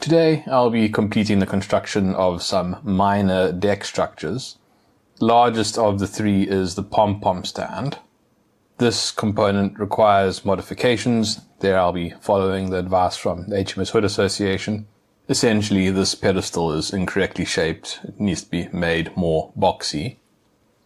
Today I'll be completing the construction of some minor deck structures. The largest of the three is the Pom-Pom stand. This component requires modifications. There I'll be following the advice from the HMS Hood Association. Essentially, this pedestal is incorrectly shaped. It needs to be made more boxy.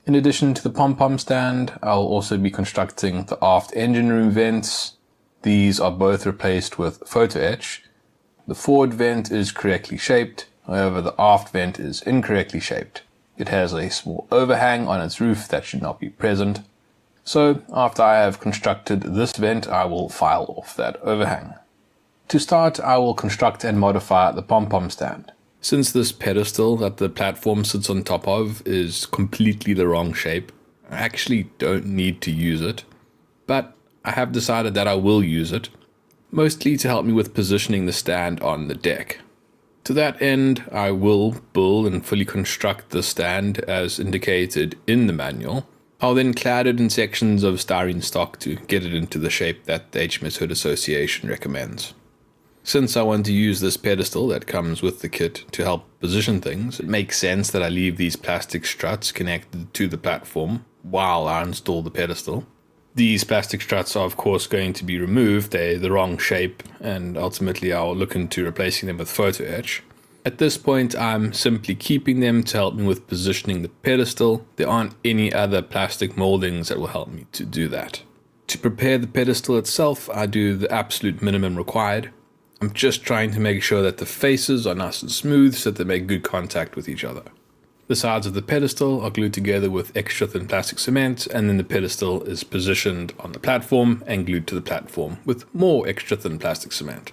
In addition to the Pom-Pom stand, I'll also be constructing the aft engine room vents. These are both replaced with photo-etched. The forward vent is correctly shaped, however the aft vent is incorrectly shaped. It has a small overhang on its roof that should not be present. So, after I have constructed this vent, I will file off that overhang. To start, I will construct and modify the Pom-Pom stand. Since this pedestal that the platform sits on top of is completely the wrong shape, I actually don't need to use it, but I have decided that I will use it, mostly to help me with positioning the stand on the deck. To that end, I will build and fully construct the stand as indicated in the manual. I'll then clad it in sections of styrene stock to get it into the shape that the HMS Hood Association recommends. Since I want to use this pedestal that comes with the kit to help position things, it makes sense that I leave these plastic struts connected to the platform while I install the pedestal. These plastic struts are of course going to be removed. They're the wrong shape, and ultimately I'll look into replacing them with photo-etched. At this point I'm simply keeping them to help me with positioning the pedestal. There aren't any other plastic moldings that will help me to do that. To prepare the pedestal itself, I do the absolute minimum required. I'm just trying to make sure that the faces are nice and smooth so that they make good contact with each other. The sides of the pedestal are glued together with extra thin plastic cement, and then the pedestal is positioned on the platform and glued to the platform with more extra thin plastic cement.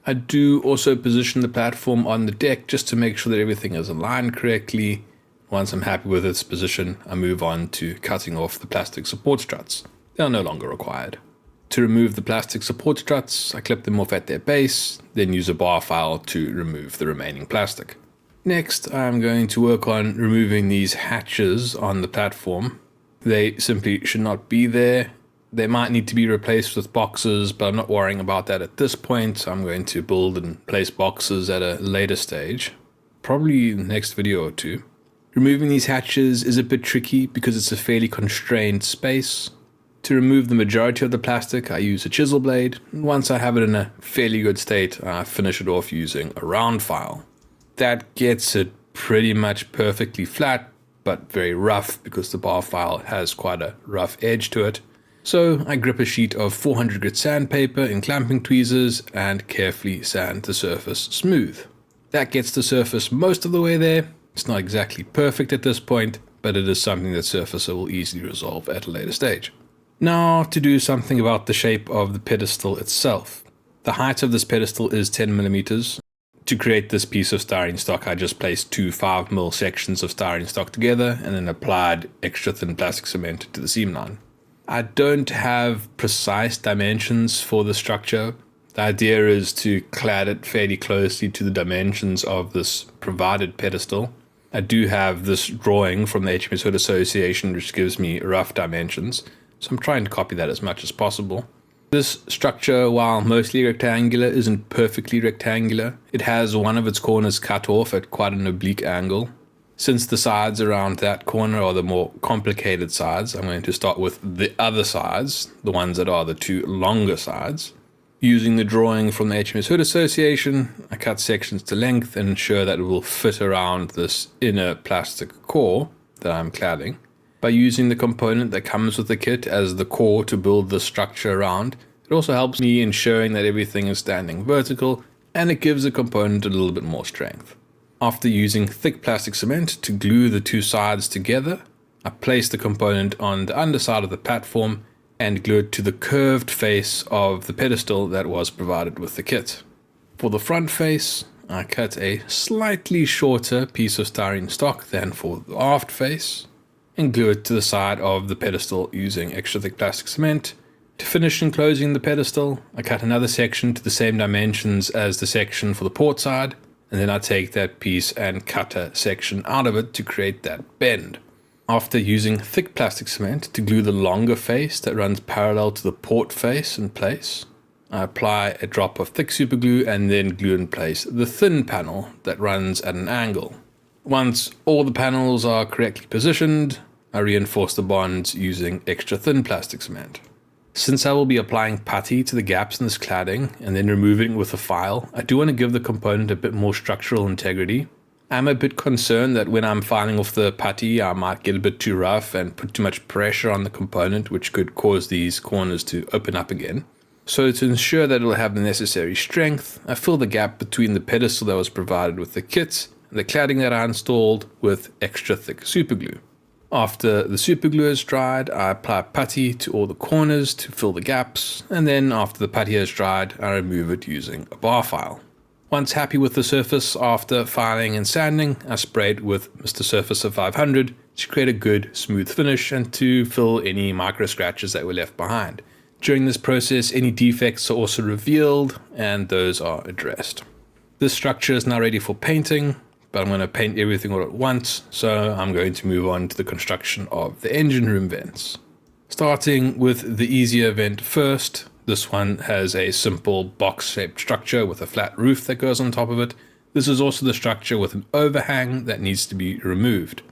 I do also position the platform on the deck just to make sure that everything is aligned correctly. Once I'm happy with its position, I move on to cutting off the plastic support struts. They are no longer required. To remove the plastic support struts, I clip them off at their base, then use a bar file to remove the remaining plastic. Next, I'm going to work on removing these hatches on the platform. They simply should not be there. They might need to be replaced with boxes, but I'm not worrying about that at this point. I'm going to build and place boxes at a later stage, probably in the next video or two. Removing these hatches is a bit tricky because it's a fairly constrained space. To remove the majority of the plastic, I use a chisel blade. Once I have it in a fairly good state, I finish it off using a round file. That gets it pretty much perfectly flat, but very rough because the bar file has quite a rough edge to it. So I grip a sheet of 400 grit sandpaper in clamping tweezers and carefully sand the surface smooth. That gets the surface most of the way there. It's not exactly perfect at this point, but it is something that Surfacer will easily resolve at a later stage. Now to do something about the shape of the pedestal itself. The height of this pedestal is 10 millimeters. To create this piece of styrene stock, I just placed two 5mm sections of styrene stock together and then applied extra thin plastic cement to the seam line. I don't have precise dimensions for the structure. The idea is to clad it fairly closely to the dimensions of this provided pedestal. I do have this drawing from the HMS Hood Association which gives me rough dimensions, so I'm trying to copy that as much as possible. This structure, while mostly rectangular, isn't perfectly rectangular. It has one of its corners cut off at quite an oblique angle. Since the sides around that corner are the more complicated sides, I'm going to start with the other sides, the ones that are the two longer sides. Using the drawing from the HMS Hood Association, I cut sections to length and ensure that it will fit around this inner plastic core that I'm cladding. By using the component that comes with the kit as the core to build the structure around, it also helps me ensuring that everything is standing vertical, and it gives the component a little bit more strength. After using thick plastic cement to glue the two sides together, I place the component on the underside of the platform and glue it to the curved face of the pedestal that was provided with the kit. For the front face, I cut a slightly shorter piece of styrene stock than for the aft face, and glue it to the side of the pedestal using extra thick plastic cement. To finish enclosing the pedestal, I cut another section to the same dimensions as the section for the port side, and then I take that piece and cut a section out of it to create that bend. After using thick plastic cement to glue the longer face that runs parallel to the port face in place, I apply a drop of thick super glue and then glue in place the thin panel that runs at an angle. Once all the panels are correctly positioned, I reinforce the bonds using extra thin plastic cement. Since I will be applying putty to the gaps in this cladding and then removing it with a file, I do want to give the component a bit more structural integrity. I'm a bit concerned that when I'm filing off the putty, I might get a bit too rough and put too much pressure on the component, which could cause these corners to open up again. So to ensure that it will have the necessary strength, I fill the gap between the pedestal that was provided with the kit and the cladding that I installed with extra thick superglue. After the superglue is dried, I apply putty to all the corners to fill the gaps, and then after the putty has dried, I remove it using a bar file. Once happy with the surface after filing and sanding, I sprayed with Mr. Surfacer 500 to create a good smooth finish and to fill any micro scratches that were left behind. During this process, any defects are also revealed and those are addressed. This structure is now ready for painting, but I'm going to paint everything all at once, so I'm going to move on to the construction of the engine room vents. Starting with the easier vent first. This one has a simple box-shaped structure with a flat roof that goes on top of it. This is also the structure with an overhang that needs to be removed.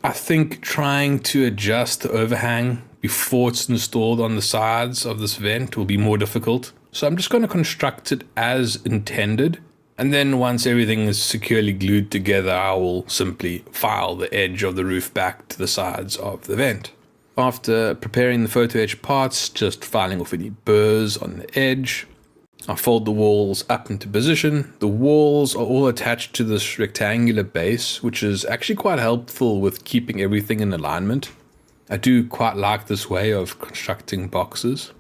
I think trying to adjust the overhang before it's installed on the sides of this vent will be more difficult. So I'm just going to construct it as intended. And then once everything is securely glued together, I will simply file the edge of the roof back to the sides of the vent. After preparing the photo etch parts, just filing off any burrs on the edge, I fold the walls up into position. The walls are all attached to this rectangular base, which is actually quite helpful with keeping everything in alignment. I do quite like this way of constructing boxes.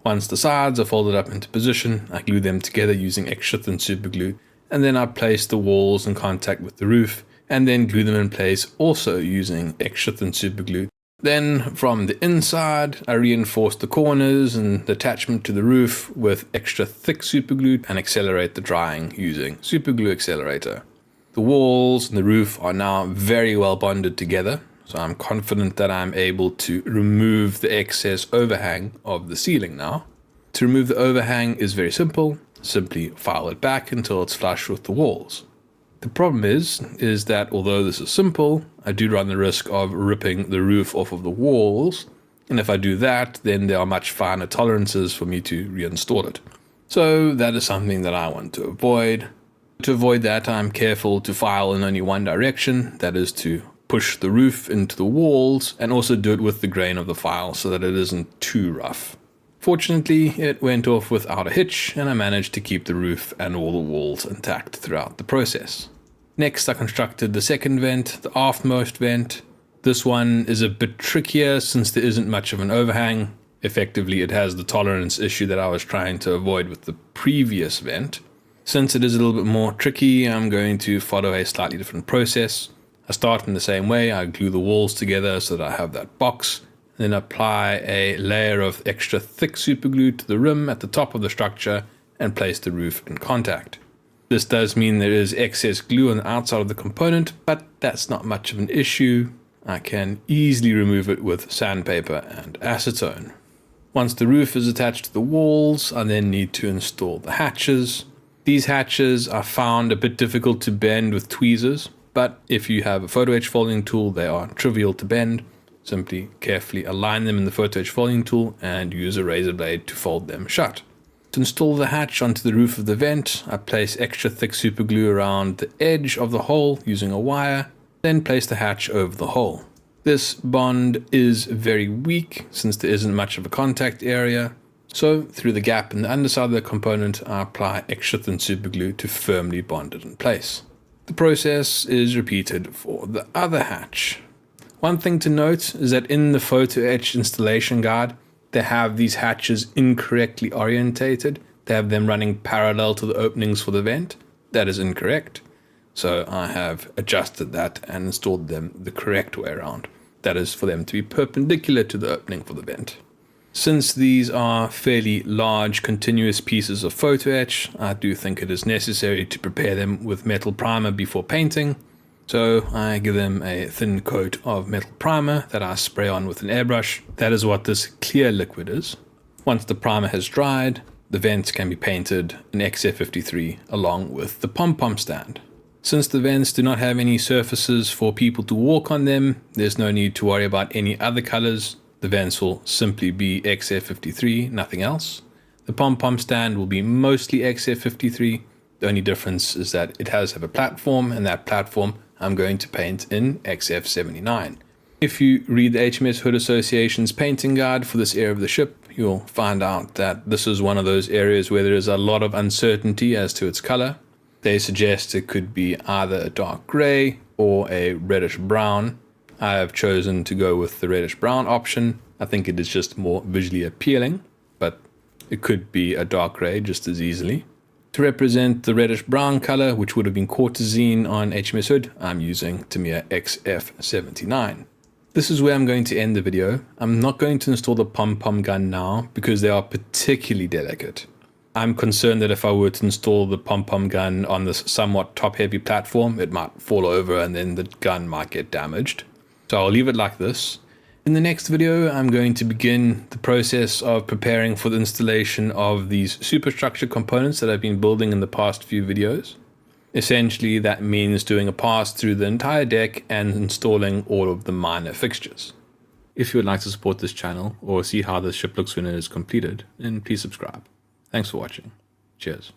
Once the sides are folded up into position, I glue them together using extra thin super glue, and then I place the walls in contact with the roof, and then glue them in place also using extra thin super glue. Then from the inside, I reinforce the corners and the attachment to the roof with extra thick super glue and accelerate the drying using super glue accelerator. The walls and the roof are now very well bonded together, so I'm confident that I'm able to remove the excess overhang of the ceiling now. To remove the overhang is very simple. Simply file it back until it's flush with the walls. The problem is that although this is simple, I do run the risk of ripping the roof off of the walls, and if I do that, then there are much finer tolerances for me to reinstall it. So that is something that I want to avoid. To avoid that, I'm careful to file in only one direction, that is to push the roof into the walls, and also do it with the grain of the file so that it isn't too rough. Fortunately, it went off without a hitch, and I managed to keep the roof and all the walls intact throughout the process. Next, I constructed the second vent, the aftmost vent. This one is a bit trickier since there isn't much of an overhang. Effectively, it has the tolerance issue that I was trying to avoid with the previous vent. Since it is a little bit more tricky, I'm going to follow a slightly different process. I start in the same way. I glue the walls together so that I have that box. Then apply a layer of extra thick super glue to the rim at the top of the structure and place the roof in contact. This does mean there is excess glue on the outside of the component, but that's not much of an issue. I can easily remove it with sandpaper and acetone. Once the roof is attached to the walls, I then need to install the hatches. These hatches are found a bit difficult to bend with tweezers, but if you have a photo etch folding tool, they are trivial to bend. Simply carefully align them in the photo etch folding tool and use a razor blade to fold them shut. To install the hatch onto the roof of the vent, I place extra thick super glue around the edge of the hole using a wire, then place the hatch over the hole. This bond is very weak since there isn't much of a contact area, so through the gap in the underside of the component, I apply extra thin super glue to firmly bond it in place. The process is repeated for the other hatch. One thing to note is that in the photo etch installation guide, they have these hatches incorrectly orientated. They have them running parallel to the openings for the vent. That is incorrect. So I have adjusted that and installed them the correct way around. That is for them to be perpendicular to the opening for the vent. Since these are fairly large continuous pieces of photo etch, I do think it is necessary to prepare them with metal primer before painting. So I give them a thin coat of metal primer that I spray on with an airbrush. That is what this clear liquid is. Once the primer has dried, the vents can be painted in XF53 along with the Pom-Pom stand. Since the vents do not have any surfaces for people to walk on them, there's no need to worry about any other colors. The vents will simply be XF53, nothing else. The Pom-Pom stand will be mostly XF53. The only difference is that it has a platform, and that platform I'm going to paint in XF79. If you read the HMS Hood Association's painting guide for this area of the ship, you'll find out that this is one of those areas where there is a lot of uncertainty as to its color. They suggest it could be either a dark gray or a reddish brown. I have chosen to go with the reddish brown option. I think it is just more visually appealing, but it could be a dark gray just as easily. To represent the reddish brown color, which would have been Cortesine on HMS Hood, I'm using Tamiya XF79. This is where I'm going to end the video. I'm not going to install the Pom-Pom gun now because they are particularly delicate. I'm concerned that if I were to install the Pom-Pom gun on this somewhat top-heavy platform, it might fall over and then the gun might get damaged. So I'll leave it like this. In the next video, I'm going to begin the process of preparing for the installation of these superstructure components that I've been building in the past few videos. Essentially, that means doing a pass through the entire deck and installing all of the minor fixtures. If you would like to support this channel or see how this ship looks when it is completed, then please subscribe. Thanks for watching. Cheers.